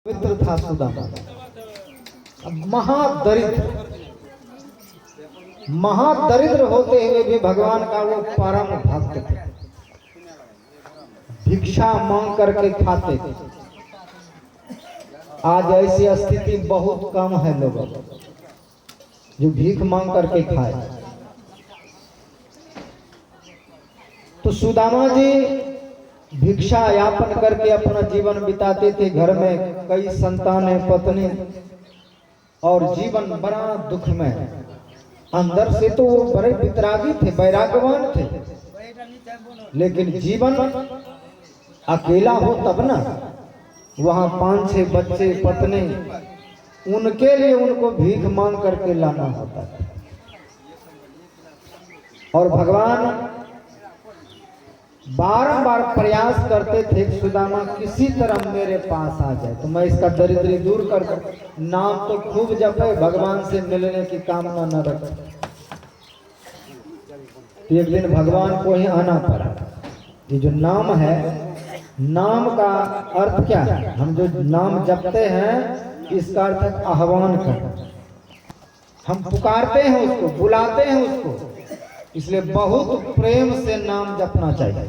पवित्र था सुदामा। महादरिद्र होते हुए भी भगवान का वो परम भक्त थे। भिक्षा मांग करके खाते थे। आज ऐसी स्थिति बहुत कम है लोगों जो भीख मांग करके खाए। तो सुदामा जी भिक्षा यापन करके अपना जीवन बिताते थे। घर में कई संतानें, पत्नी, और जीवन बड़ा दुख में। अंदर से तो वो बड़े वितरागी थे, वैराग्यवान थे, लेकिन जीवन अकेला हो तब ना। वहां 5-6 बच्चे, पत्नी, उनके लिए उनको भीख मांग करके लाना होता था। और भगवान बारंबार प्रयास करते थे कि सुदामा किसी तरह मेरे पास आ जाए तो मैं इसका दरिद्री दूर कर दूं। नाम तो खूब जपे, भगवान से मिलने की कामना न रखे। एक दिन भगवान को ही आना पड़ा। ये जो नाम है, नाम का अर्थ क्या है? हम जो नाम जपते हैं इसका अर्थ है आह्वान करना। हम पुकारते हैं उसको, बुलाते हैं उसको, इसलिए बहुत प्रेम से नाम जपना चाहिए।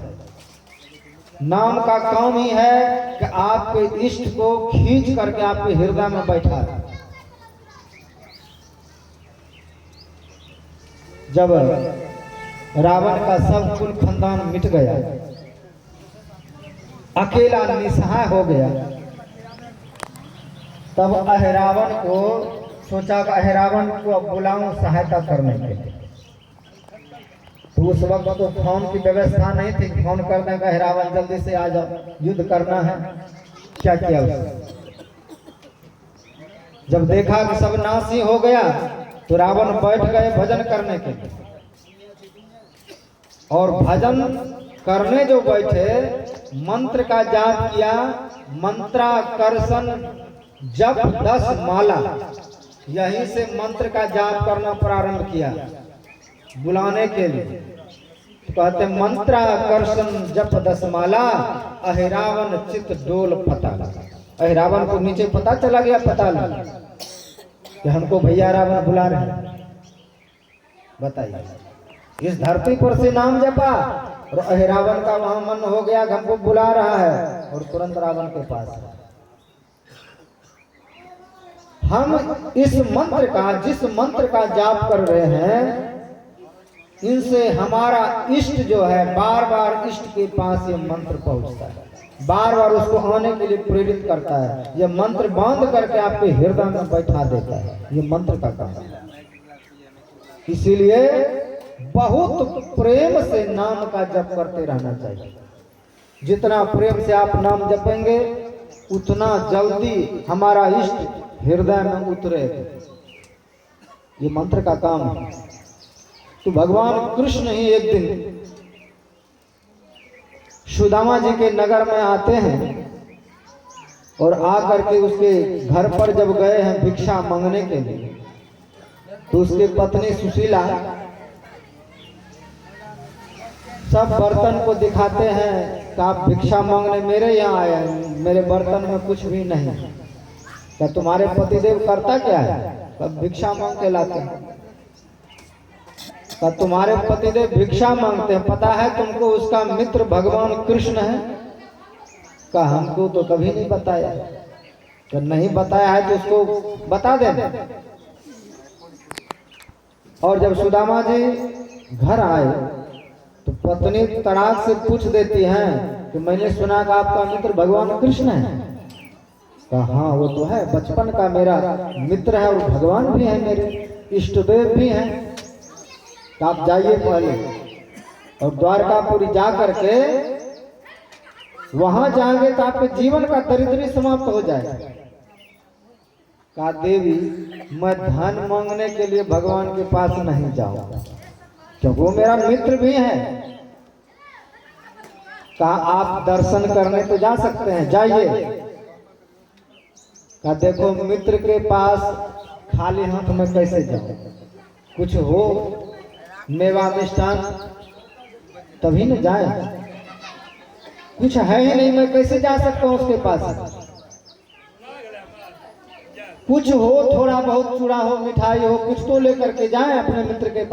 नाम का काम ही है कि आपके इष्ट को खींच करके आपके हृदय में बैठा दे। जब रावण का सब कुल खानदान मिट गया, अकेला निसहाय हो गया, तब अहिरावण को सोचा कि अहिरावण को बुलाऊं सहायता करने के लिए। तो उस वक्त तो फोन की व्यवस्था नहीं थी, फोन कर दें अहिरावण जल्दी से आ जाओ, युद्ध करना है। क्या किया उसने? जब देखा कि सब नाश ही हो गया तो रावण बैठ गए भजन करने के लिए। और भजन करने जो बैठे, मंत्र का जाप किया। मंत्राकर्षण जप 10 माला, यहीं से मंत्र का जाप करना प्रारंभ किया बुलाने के लिए। तो कहते मंत्राकर्षण जप 10 माला, अहिरावण चित डोल पताल। अहिरावण को नीचे पता चला गया, पताल कि हमको भैया रावण बुला रहे हैं। बताइए, इस धरती पर से नाम जपा और अहिरावण का वहां मन हो गया कि हमको बुला रहा है, और तुरंत रावण के पास। हम इस मंत्र का, जिस मंत्र का जाप कर रहे हैं, इनसे हमारा इष्ट जो है बार बार इष्ट के पास ये मंत्र पहुंचता है, बार बार उसको आने के लिए प्रेरित करता है। ये मंत्र बांध करके आपके हृदय में बैठा देता है। ये मंत्र का काम है। इसीलिए बहुत प्रेम से नाम का जप करते रहना चाहिए। जितना प्रेम से आप नाम जपेंगे उतना जल्दी हमारा इष्ट हृदय में उतरेगा। ये मंत्र का काम है। तो भगवान कृष्ण ही एक दिन सुदामा जी के नगर में आते हैं, और आकर के उसके घर पर जब गए हैं भिक्षा मांगने के लिए, तो उसके पत्नी सुशीला सब बर्तन को दिखाते हैं कि आप भिक्षा मांगने मेरे यहाँ आए हैं, मेरे बर्तन में कुछ भी नहीं। क्या तुम्हारे पतिदेव करता क्या है? तब भिक्षा मांग के लाते हैं। तुम्हारे पतिदेव भिक्षा मांगते हैं, पता है तुमको उसका मित्र भगवान कृष्ण है? का हमको तो कभी नहीं बताया। तो नहीं बताया है तो उसको बता देना। और जब सुदामा जी घर आए तो पत्नी तड़ाक से पूछ देती हैं कि मैंने सुना कि आपका मित्र भगवान कृष्ण है। कहा हाँ वो तो है, बचपन का मेरा मित्र है, और भगवान भी है, मेरे इष्टदेव भी हैं। तो आप जाइए पहले और द्वारकापुरी जा करके वहां जाएंगे तो आपके जीवन का दरिद्री समाप्त हो जाएगा। कहा देवी मैं धन मांगने के लिए भगवान के पास नहीं जाऊंगा, क्योंकि वो मेरा मित्र भी है। कहा आप दर्शन करने तो जा सकते हैं, जाइए। कहा देखो मित्र के पास खाली हाथ में कैसे जाऊं, कुछ हो मेवा मिष्ठान तभी न जाए। कुछ है ही नहीं, मैं कैसे जा सकता हूं उसके पास? कुछ हो, थोड़ा बहुत चूड़ा हो, मिठाई हो, कुछ तो लेकर के जाएं अपने मित्र के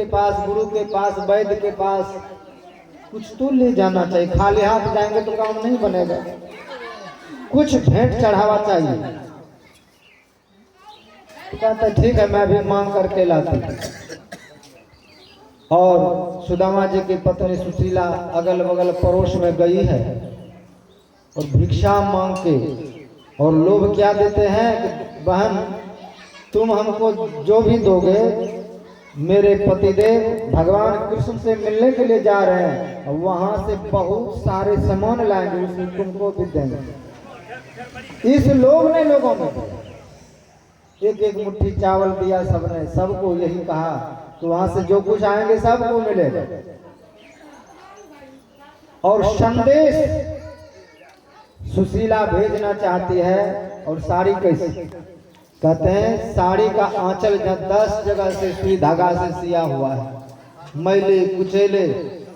पास, गुरु के पास, वैद्य के पास, कुछ तो ले जाना चाहिए। खाली हाथ जाएंगे तो काम नहीं बनेगा, कुछ भेंट चढ़ावा चाहिए। तो कहता ठीक है, मैं भी मांग करके लाती। और सुदामा जी की पत्नी सुशीला अगल बगल पड़ोस में गई है और भिक्षा मांग के, और लोग क्या देते हैं कि बहन तुम हमको जो भी दोगे, मेरे पतिदेव भगवान कृष्ण से मिलने के लिए जा रहे हैं और वहां से बहुत सारे सामान लाएंगे, उसमें तुमको भी देंगे। इस लोग ने लोगों में एक एक मुट्ठी चावल दिया, सबने सबको यही कहा तो वहां से जो कुछ आएंगे सबको मिलेगा। और संदेश सुशीला भेजना चाहती है। और साड़ी कैसे, कहते हैं साड़ी का आंचल 10 जगह से सुई धागा से सिया हुआ है, मैले कुचेले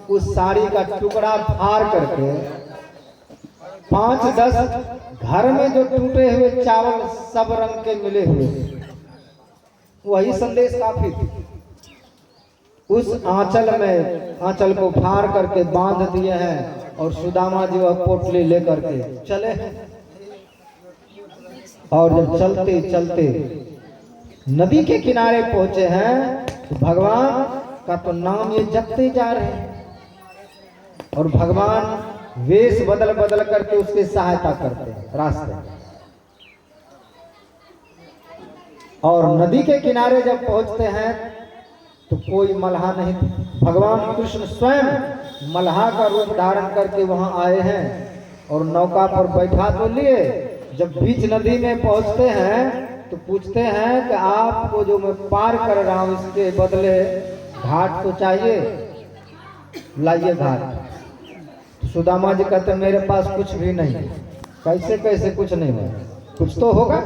उस साड़ी का टुकड़ा फाड़ करके 5-10 घर में जो टूटे हुए चावल सब रंग के मिले हुए, वही संदेश काफी थी। उस आंचल को फाड़ करके बांध दिए हैं और सुदामा जी वह पोटली लेकर के चले। और जब चलते चलते नदी के किनारे पहुंचे हैं तो भगवान का तो नाम ये जपते जा रहे हैं और भगवान वेश बदल बदल करके उसकी सहायता करते हैं रास्ते। और नदी के किनारे जब पहुंचते हैं तो कोई मल्हा नहीं था। भगवान कृष्ण स्वयं मल्हा का रूप धारण करके वहां आए हैं और नौका पर बैठा तो लिए। जब बीच नदी में पहुंचते हैं तो पूछते हैं कि आपको जो मैं पार कर रहा हूं इसके बदले घाट तो चाहिए, लाइए घाट। सुदामा जी कहते मेरे पास कुछ भी नहीं। कैसे कैसे कुछ नहीं है, कुछ तो होगा।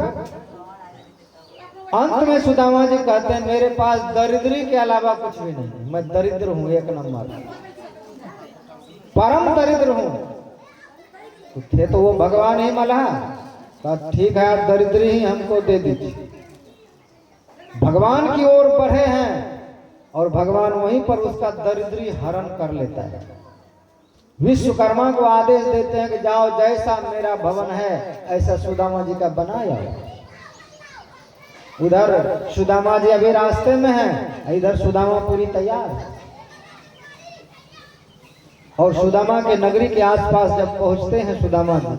अंत में सुदामा जी कहते हैं मेरे पास दरिद्री के अलावा कुछ भी नहीं, मैं दरिद्र हूं, एक नंबर परम दरिद्र हूं। तो थे तो वो भगवान ही मल्हा, कहा ठीक है आप दरिद्री ही हमको दे दीजिए। भगवान की ओर बढ़े हैं और भगवान वहीं पर उसका दरिद्री हरण कर लेता है। विश्वकर्मा को आदेश देते हैं कि जाओ जैसा मेरा भवन है ऐसा सुदामा जी का बनाया। उधर सुदामा जी अभी रास्ते में हैं, इधर सुदामा पूरी तैयार है। और सुदामा के नगरी के आसपास जब पहुंचते हैं सुदामा जी,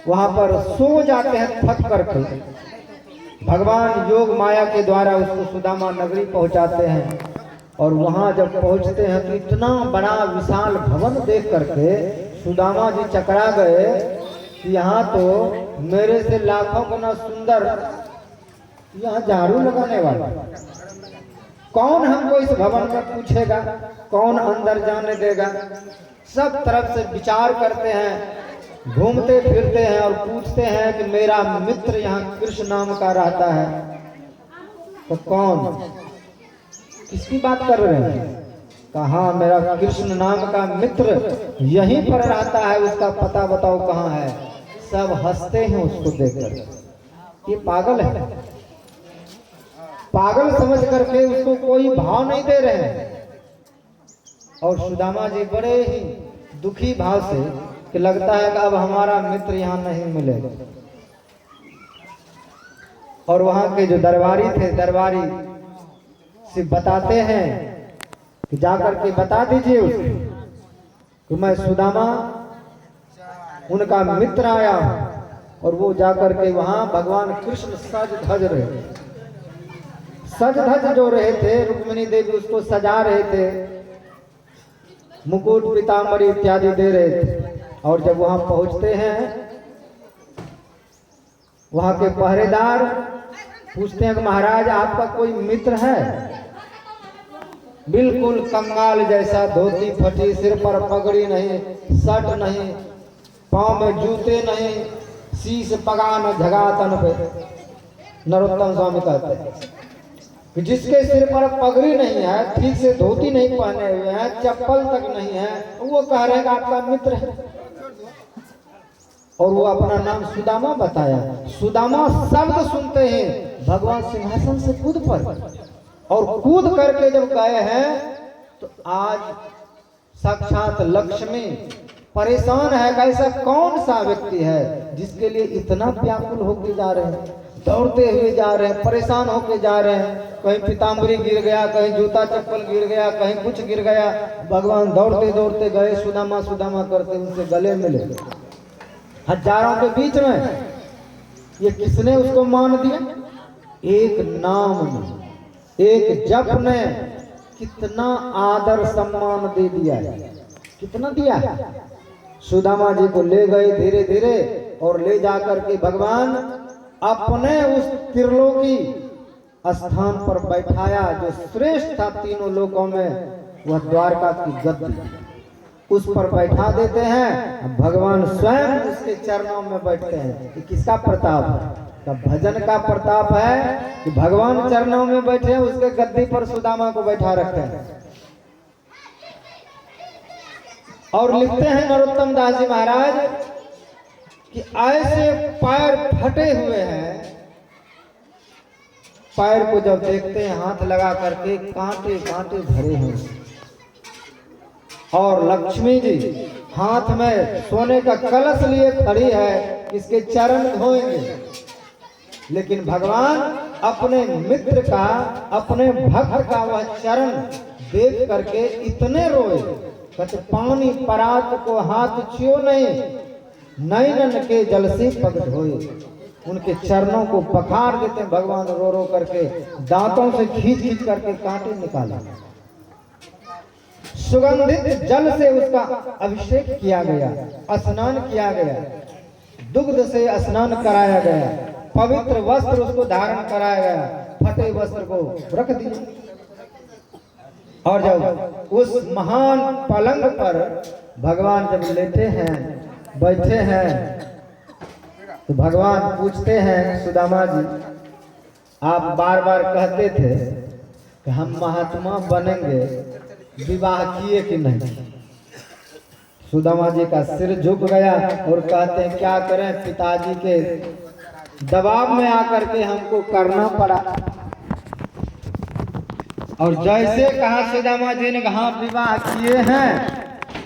वहां पर सो जाते हैं थक करके। भगवान योग माया के द्वारा उसको सुदामा नगरी पहुंचाते हैं। और वहां जब पहुंचते हैं तो इतना बड़ा विशाल भवन देख करके सुदामा जी चकरा गए कि यहाँ तो मेरे से लाखों गुना सुंदर, यहाँ झाड़ू लगाने वाला कौन हमको इस भवन में पूछेगा, कौन अंदर जाने देगा। सब तरफ से विचार करते हैं, घूमते फिरते हैं और पूछते हैं कि मेरा मित्र यहाँ कृष्ण नाम का रहता है। तो कौन, किसकी बात कर रहे हैं? कहा मेरा कृष्ण नाम का मित्र यहीं पर रहता है, उसका पता बताओ कहाँ है। सब हंसते हैं उसको देखकर, ये पागल है। पागल समझ करके उसको कोई भाव नहीं दे रहे हैं। और सुदामा जी बड़े ही दुखी भाव से कि लगता है कि अब हमारा मित्र यहाँ नहीं मिलेगा। और वहां के जो दरबारी थे, दरबारी से बताते हैं कि जाकर के बता दीजिए उसको कि मैं सुदामा उनका मित्र आया हूं। और वो जाकर के वहां भगवान कृष्ण सज धज रहे थे, सज धज जो रहे थे, रुक्मिणी देवी उसको सजा रहे थे, मुकुट पीतांबरी इत्यादि दे रहे थे। और जब वहां पहुंचते हैं, वहां के पहरेदार पूछते हैं कि महाराज आपका कोई मित्र है? बिल्कुल कंगाल जैसा, धोती फटी, सिर पर पगड़ी नहीं, शर्ट नहीं, पांव में जूते नहीं, शीश पगा न झगा तन पे। नरोत्तम स्वामी कहते हैं कि जिसके सिर पर पगड़ी नहीं है, ठीक से धोती नहीं पहने हुए हैं, चप्पल तक नहीं है, वो कह रहे हैं आपका मित्र है। और वो अपना नाम सुदामा बताया। सुदामा शब्द सुनते हैं भगवान सिंहासन से कूद पर, और कूद करके जब गए हैं तो आज साक्षात लक्ष्मी परेशान है। कैसा कौन सा व्यक्ति है जिसके लिए इतना व्याकुल होके जा रहे हैं, दौड़ते हुए जा रहे हैं, परेशान होके जा रहे हैं। कहीं पीताम्बरी गिर गया, कहीं जूता चप्पल गिर गया, कहीं कुछ गिर गया। भगवान दौड़ते दौड़ते गए, सुदामा सुदामा करते उनसे गले मिले हजारों के बीच में। ये किसने उसको मान दिया? एक नाम ने, एक जप ने कितना आदर सम्मान दे दिया है, कितना दिया है। सुदामा जी को ले गए धीरे धीरे और ले जाकर के भगवान अपने उस त्रिलोकी स्थान पर बैठाया जो श्रेष्ठ था तीनों लोकों में, वह द्वारका की गद्दी, उस पर बैठा देते हैं। भगवान स्वयं उसके चरणों में बैठते हैं। ये किसका प्रताप है? का भजन का प्रताप है कि भगवान चरणों में बैठे, उसके गद्दी पर सुदामा को बैठा रखते हैं। और लिखते हैं नरोत्तम दास जी महाराज कि ऐसे पैर फटे हुए हैं, पैर को जब देखते हैं हाथ लगा करके कांटे कांटे भरे हैं। और लक्ष्मी जी हाथ में सोने का कलश लिए खड़ी है, इसके चरण धोएंगे। लेकिन भगवान अपने मित्र का, अपने भक्त का वह चरण देख करके इतने रोए, कहते पानी परात को हाथ छुओ नहीं, नैनन के जल से पग धोए। उनके चरणों को पखार देते भगवान, रो रो करके दांतों से खींच खींच करके कांटे निकाले। सुगंधित जल से उसका अभिषेक किया गया, स्नान किया गया, दुग्ध से स्नान कराया गया, पवित्र वस्त्र उसको धारण कराया गया, फटे वस्त्र को रख दिया। और जब उस महान पलंग पर भगवान जब लेटे हैं, बैठे हैं, तो भगवान पूछते हैं सुदामा जी, आप बार बार कहते थे कि हम महात्मा बनेंगे, विवाह किए कि नहीं? सुदामा जी का सिर झुक गया और कहते हैं क्या करें, पिताजी के दबाव में आकर के हमको करना पड़ा। और जैसे कहा सुदामा जी ने कहा विवाह किए हैं,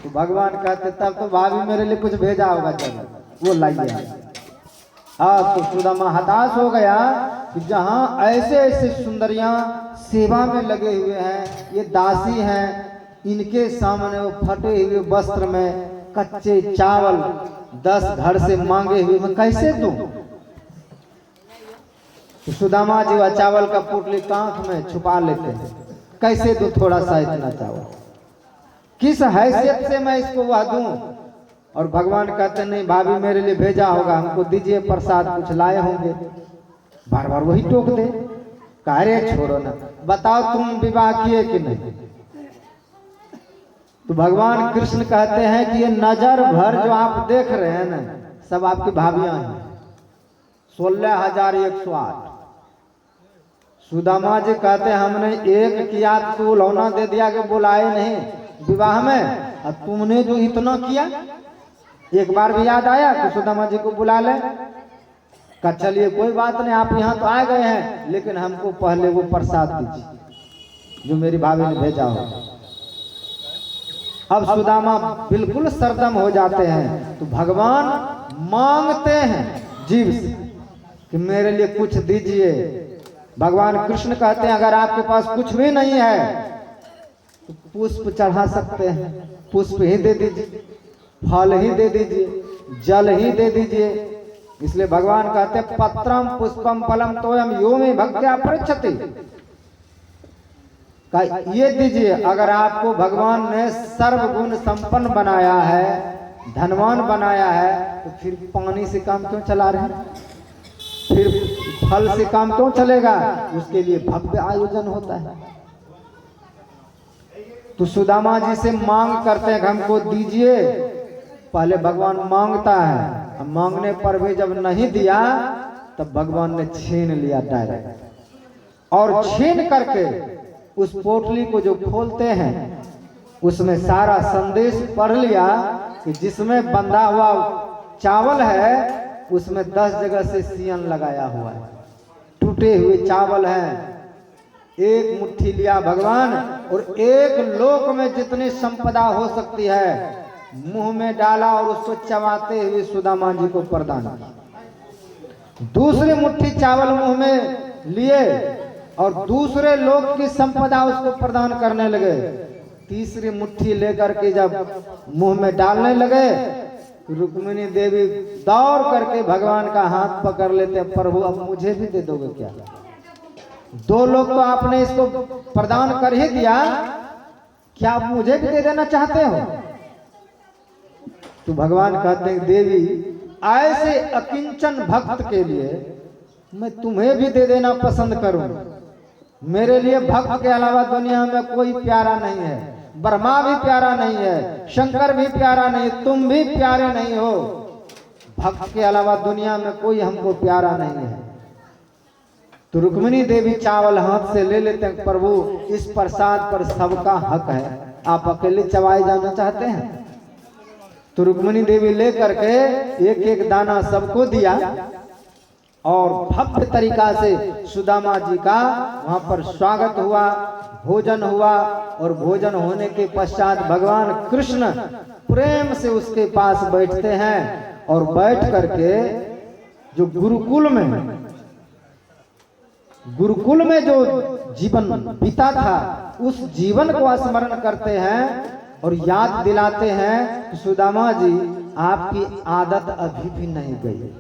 तो भगवान कहते तब तो भाभी मेरे लिए कुछ भेजा होगा, चलो वो लाइए। तो सुदामा हताश हो गया कि जहाँ ऐसे ऐसे सुंदरियां सेवा में लगे हुए हैं, ये दासी हैं, इनके सामने वो फटे हुए वस्त्र में कच्चे चावल 10 घर से मांगे हुए मैं कैसे दूं? तो सुदामा जी वह चावल का पोटली कांख में छुपा लेते हैं, कैसे दूं थोड़ा सा इतना चावल, किस हैसियत से मैं इसको वह दूं? और भगवान कहते नहीं भाभी मेरे लिए भेजा होगा, हमको दीजिए प्रसाद, कुछ लाए होंगे। बार बार वही टोक दे, कह रे छोड़ो ना, बताओ तुम विवाह किए कि नहीं? तो भगवान कृष्ण कहते हैं कि ये नजर भर जो आप देख रहे हैं ना, सब आपकी भाभियां हैं, 16,108। सुदामा जी कहते हैं हमने एक किया तो लौना दे दिया कि बुलाए नहीं विवाह में, और तुमने जो इतना किया, एक बार भी याद आया कि सुदामा जी को बुला ले? कहा चलिए कोई बात नहीं, आप यहाँ तो आ गए हैं, लेकिन हमको पहले वो प्रसाद दीजिए जो मेरी भाभी ने भेजा हो। अब सुदामा बिल्कुल सरदम हो जाते हैं, तो भगवान मांगते हैं जीव से कि मेरे लिए कुछ दीजिए। भगवान कृष्ण कहते हैं अगर आपके पास कुछ भी नहीं है तो पुष्प चढ़ा सकते हैं, पुष्प ही दे दीजिए, फल ही दे दीजिए, जल ही दे दीजिए। इसलिए भगवान कहते हैं पत्रम पुष्पम फलम तोयम यो में भक्त्या पृच्छति, ये दीजिए। अगर आपको भगवान ने सर्वगुण संपन्न बनाया है, धनवान बनाया है, तो फिर पानी से काम क्यों चला रहे हैं? फिर फल से काम क्यों चलेगा? उसके लिए भव्य आयोजन होता है। तो सुदामा जी से मांग करते हैं हमको दीजिए, पहले भगवान मांगता है, मांगने पर भी जब नहीं दिया तब भगवान ने छीन लिया डायरेक्ट, और छीन करके उस पोटली को जो खोलते हैं उसमें सारा संदेश पढ़ लिया कि जिसमें बंधा हुआ चावल है उसमें 10 जगह से सियन लगाया हुआ है, टूटे हुए चावल हैं। एक मुट्ठी लिया भगवान और एक लोक में जितनी संपदा हो सकती है मुंह में डाला और उसको चबाते हुए सुदामा जी को प्रदान किया। दूसरी मुट्ठी चावल मुंह में लिए और दूसरे लोक की संपदा उसको प्रदान करने लगे। तीसरी मुट्ठी लेकर के जब मुंह में डालने लगे, रुक्मिणी देवी दौड़ करके भगवान का हाथ पकड़ लेते, प्रभु अब मुझे भी दे दोगे क्या? 2 लोग तो आपने इसको प्रदान कर ही दिया, क्या आप मुझे भी दे देना चाहते हो? तो भगवान कहते हैं देवी ऐसे अकिंचन भक्त के लिए मैं तुम्हें भी दे देना पसंद करूं। मेरे लिए भक्त के अलावा दुनिया में कोई प्यारा नहीं है, ब्रह्मा भी प्यारा नहीं है, शंकर भी प्यारा नहीं, तुम भी प्यारे नहीं हो। भक्त के अलावा दुनिया में कोई हमको प्यारा नहीं है। तो रुक्मिणी देवी चावल हाथ से ले लेते हैं, प्रभु इस प्रसाद पर सबका हक है, आप अकेले चबाए जाना चाहते हैं? तो रुक्मिणी देवी ले करके एक एक दाना सबको दिया और भव्य तरीका से सुदामा जी का वहां पर स्वागत हुआ, भोजन हुआ। और भोजन होने के पश्चात भगवान कृष्ण प्रेम से उसके पास बैठते हैं और बैठ करके जो गुरुकुल में जो जीवन बीता था उस जीवन को स्मरण करते हैं और याद दिलाते हैं कि सुदामा जी आपकी आदत अभी भी नहीं गई।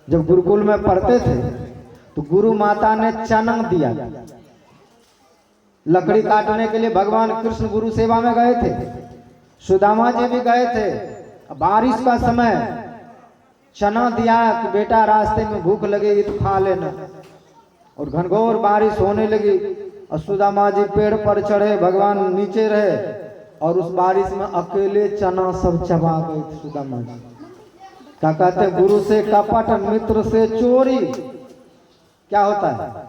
जब गुरुकुल में पढ़ते थे तो गुरु माता ने चनंग दिया, लकड़ी काटने के लिए भगवान कृष्ण गुरु सेवा में गए थे, सुदामा जी भी गए थे। बारिश का समय चना दिया कि बेटा रास्ते में भूख लगेगी तो खा लेना। और घनघोर बारिश होने लगी और सुदामा जी पेड़ पर चढ़े, भगवान नीचे रहे और उस बारिश में अकेले चना सब चबा गए थे सुदामा जी। क्या कहते, गुरु से कपट मित्र से चोरी। क्या होता है?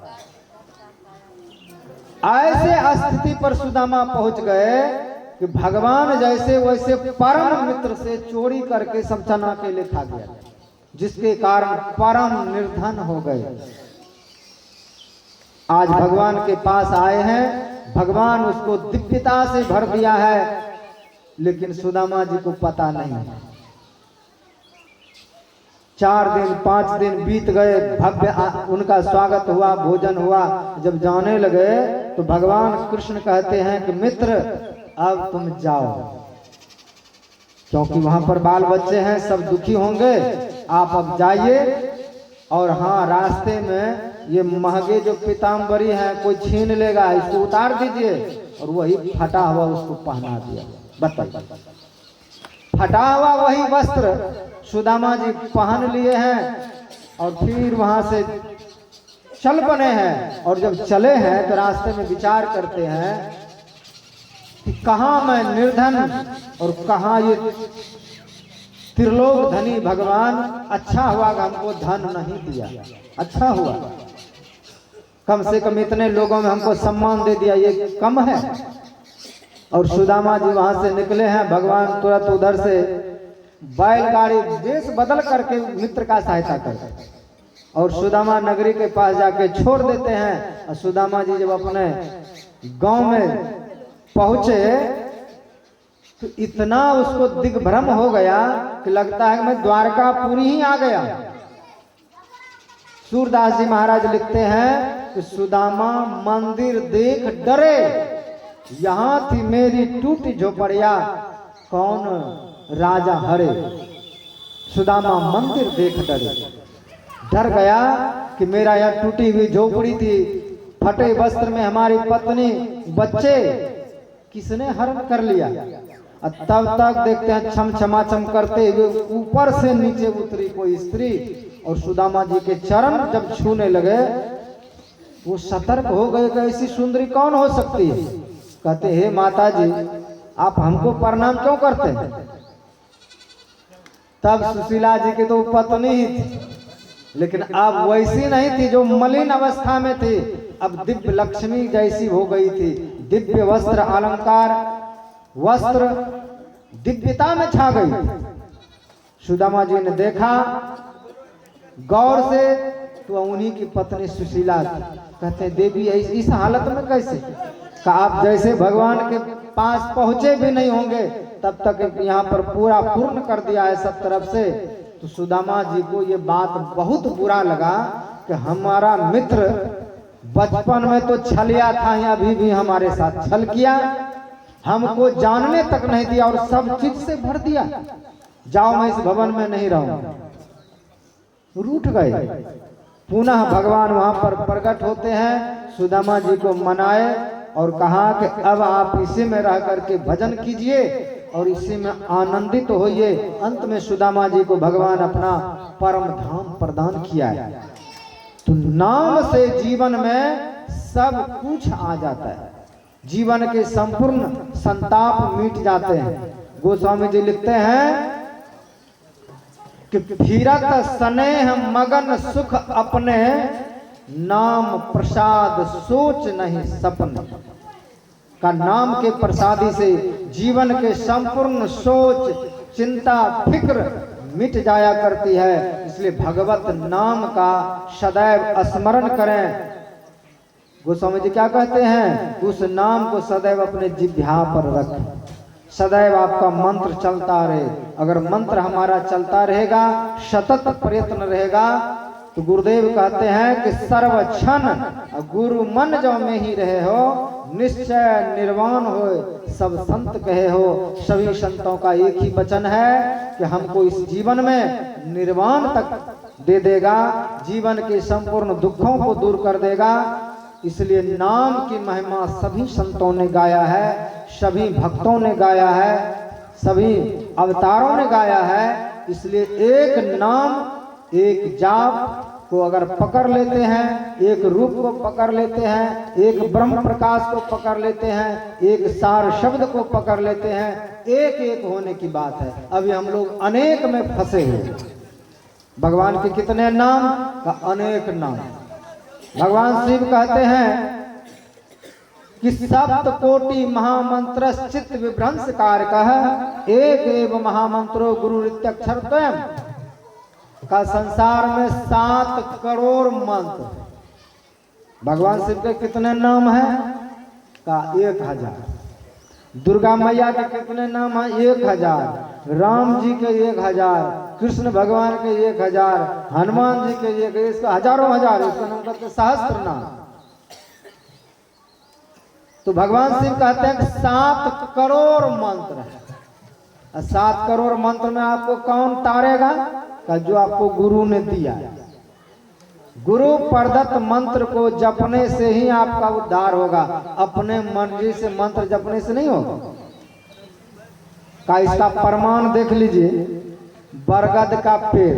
ऐसे स्थिति पर सुदामा पहुंच गए कि भगवान जैसे वैसे परम मित्र से चोरी करके सब चना अकेले खा गया, जिसके कारण परम निर्धन हो गए। आज भगवान के पास आए हैं, भगवान उसको दिव्यता से भर दिया है, लेकिन सुदामा जी को पता नहीं। 4 दिन 5 दिन बीत गए, भव्य उनका स्वागत हुआ, भोजन हुआ। जब जाने लगे तो भगवान कृष्ण कहते हैं कि मित्र अब तुम जाओ, क्योंकि वहां पर बाल बच्चे हैं, सब दुखी होंगे, आप अब जाइए। और हाँ, रास्ते में ये महंगे जो पीताम्बरी है कोई छीन लेगा, इसको उतार दीजिए। और वही फटा हुआ उसको पहना दिया। बताइए, फटा हुआ वही वस्त्र सुदामा जी पहन लिए हैं और फिर वहां से चल बने हैं। और जब चले हैं तो रास्ते में विचार करते हैं कि कहाँ मैं निर्धन और कहाँ ये त्रिलोक धनी भगवान। अच्छा हुआ कि हमको धन नहीं दिया, अच्छा हुआ, कम से कम इतने लोगों में हमको सम्मान दे दिया, ये कम है। और सुदामा जी वहां से निकले हैं, भगवान तुरंत उधर से बैलगाड़ी देश बदल करके मित्र का सहायता करते और सुदामा नगरी के पास जाके छोड़ देते हैं। और सुदामा जी जब अपने गांव में पहुंचे तो इतना उसको दिग्भ्रम हो गया कि लगता है कि मैं द्वारकापुरी ही आ गया। सूरदास जी महाराज लिखते हैं कि सुदामा मंदिर देख डरे, यहां थी मेरी टूटी झोपड़िया, कौन राजा हरे। सुदामा मंदिर देख डरे, डर गया कि मेरा यह टूटी हुई झोपड़ी थी, फटे वस्त्र में हमारी पत्नी बच्चे किसने हरण कर लिया। तब तक देखते हैं छम छमाछम करते हुए ऊपर से नीचे उतरी कोई स्त्री और सुदामा जी के चरण जब छूने लगे वो सतर्क हो गए कि ऐसी सुंदरी कौन हो सकती है। कहते, हे माता जी आप हमको प्रणाम क्यों करते हैं? तब सुशीला जी की तो पत्नी ही थी, लेकिन अब वैसी नहीं थी जो मलिन अवस्था में थी, अब दिव्य लक्ष्मी जैसी हो गई थी। दिव्य वस्त्र अलंकार, वस्त्र दिव्यता में छा गई। सुदामा जी ने देखा गौर से तो उन्हीं की पत्नी सुशीला थी। कहते हैं देवी इस हालत में कैसे? का आप जैसे भगवान के पास पहुंचे भी नहीं होंगे तब तक यहाँ पर पूरा पूर्ण कर दिया है सब तरफ से। तो सुदामा जी को ये बात बहुत बुरा लगा कि हमारा मित्र बचपन में तो छलिया था, अभी भी हमारे साथ छल किया, हमको जानने तक नहीं दिया और सब चीज से भर दिया। जाओ मैं इस भवन में नहीं रहूंगा। रूठ गए। पुनः भगवान वहां पर प्रकट होते हैं, सुदामा जी को मनाए और कहा कि अब आप इसी में रह करके भजन कीजिए और इसी में आनंदित तो होइए। अंत में सुदामा जी को भगवान अपना परम धाम प्रदान किया है। तो नाम से जीवन में सब कुछ आ जाता है, जीवन के संपूर्ण संताप मिट जाते हैं। गोस्वामी जी लिखते हैं कि फिरत स्नेह मगन सुख अपने, नाम प्रसाद सोच नहीं सपने। का नाम के प्रसादी से जीवन के संपूर्ण सोच चिंता फिक्र मिट जाया करती है। इसलिए भगवत नाम का सदैव स्मरण करें। गोस्वामी जी क्या कहते हैं? उस नाम को सदैव अपने जिह्वा पर रखें, सदैव आपका मंत्र चलता रहे। अगर मंत्र हमारा चलता रहेगा, सतत प्रयत्न रहेगा, तो गुरुदेव कहते हैं कि सर्व क्षण गुरु मन जो में ही रहे हो, निश्चय निर्वाण हो सब संत कहे हो। सभी संतों का एक ही वचन है कि हमको इस जीवन में निर्वाण तक दे देगा, जीवन के संपूर्ण दुखों को दूर कर देगा। इसलिए नाम की महिमा सभी संतों ने गाया है, सभी भक्तों ने गाया है, सभी अवतारों ने गाया है। इसलिए एक नाम एक जाप को अगर पकड़ लेते हैं, एक रूप को पकड़ लेते हैं, एक ब्रह्म प्रकाश को पकड़ लेते हैं, एक सार शब्द को पकड़ लेते हैं, एक एक होने की बात है। अभी हम लोग अनेक में फंसे हुए। भगवान के कितने नाम? का अनेक नाम। भगवान शिव कहते हैं कि सप्त कोटि महामंत्र चित्त विभ्रंश कारक, एक एव महामंत्रो गुरु रित्यक्षर स्वयं। का संसार में 7 करोड़ मंत्र। भगवान शिव के कितने नाम हैं? का 1000। दुर्गा मैया के कितने नाम हैं? 1000। राम जी के 1000, कृष्ण भगवान के 1000, हनुमान जी के 1000, इसका हजारों हजार, इसका नाम कहते सहस्त्र नाम। तो भगवान शिव कहते हैं कि 7 करोड़ मंत्र है। 7 करोड़ मंत्र में आपको कौन तारेगा? का जो आपको गुरु ने दिया। गुरु प्रदत्त मंत्र को जपने से ही आपका उद्धार होगा, अपने मर्जी से मंत्र जपने से नहीं होगा। का इसका प्रमाण देख लीजिए, बरगद का पेड़।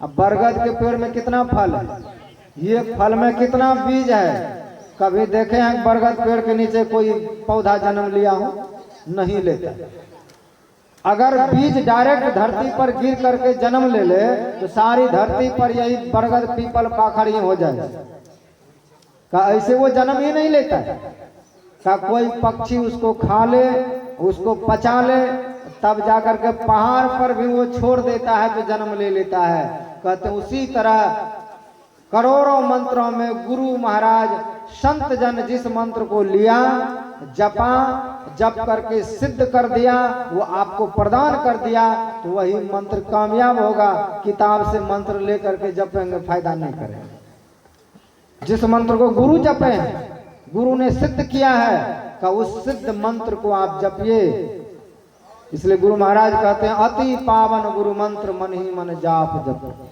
अब बरगद के पेड़ में कितना फल है? ये फल में कितना बीज है? कभी देखे हैं बरगद पेड़ के नीचे कोई पौधा जन्म लिया हो? नहीं लेता। अगर बीज डायरेक्ट धरती पर गिर करके जन्म ले ले तो सारी धरती पर यही बरगद पीपल पाखड़ ही हो जाए। का ऐसे वो जन्म ही नहीं लेता है। का कोई पक्षी उसको खा ले, उसको पचा ले, तब जाकर के पहाड़ पर भी वो छोड़ देता है तो जन्म ले लेता है। कहते उसी तरह करोड़ों मंत्रों में गुरु महाराज संत जन जिस मंत्र को लिया, जपा, जप करके सिद्ध कर दिया, वो आपको प्रदान कर दिया, तो वही मंत्र कामयाब होगा। किताब से मंत्र लेकर के जपेंगे फायदा नहीं करेगा। जिस मंत्र को गुरु जपे हैं, गुरु ने सिद्ध किया है, का उस सिद्ध मंत्र को आप जपिए। इसलिए गुरु महाराज कहते हैं अति पावन गुरु मंत्र मन ही मन जाप जप।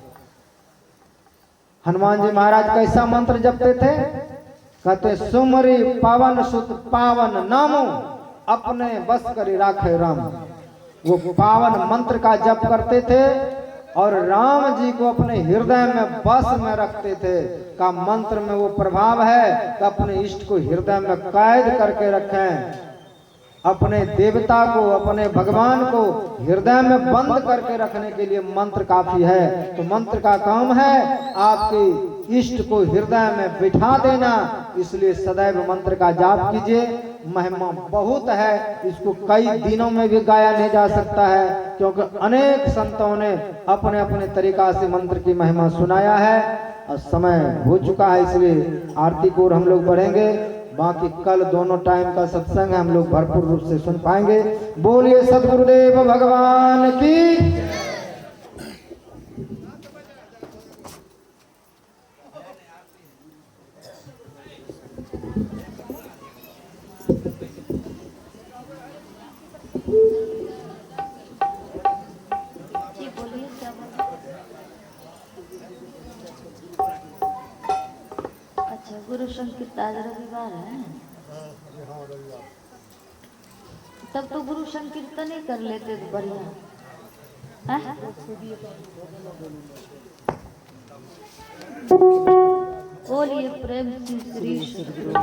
हनुमान जी महाराज कैसा मंत्र जपते थे? कहते सुमरी पावन सुत पावन नामो, अपने बस करी राखे राम। वो पावन मंत्र का जप करते थे और राम जी को अपने हृदय में बस में रखते थे। का मंत्र में वो प्रभाव है कि अपने इष्ट को हृदय में कैद करके रखें। अपने देवता को, अपने भगवान को हृदय में बंद करके रखने के लिए मंत्र काफी है। तो मंत्र का काम है आपके इष्ट को हृदय में बिठा देना। इसलिए सदैव मंत्र का जाप कीजिए। महिमा बहुत है, इसको कई दिनों में भी गाया नहीं जा सकता है, क्योंकि अनेक संतों ने अपने अपने तरीका से मंत्र की महिमा सुनाया है। और समय हो चुका है, इसलिए आरती को हम लोग बढ़ेंगे। बाकी कल दोनों टाइम का सत्संग हम लोग भरपूर रूप से सुन पाएंगे। बोलिए सद्गुरुदेव भगवान की। अच्छा, गुरु संकीर्तन आज रविवार है, तब तो गुरु संकीर्तन ही कर लेते तो बढ़िया है? बोलिए प्रेम से श्री सद्गुरु।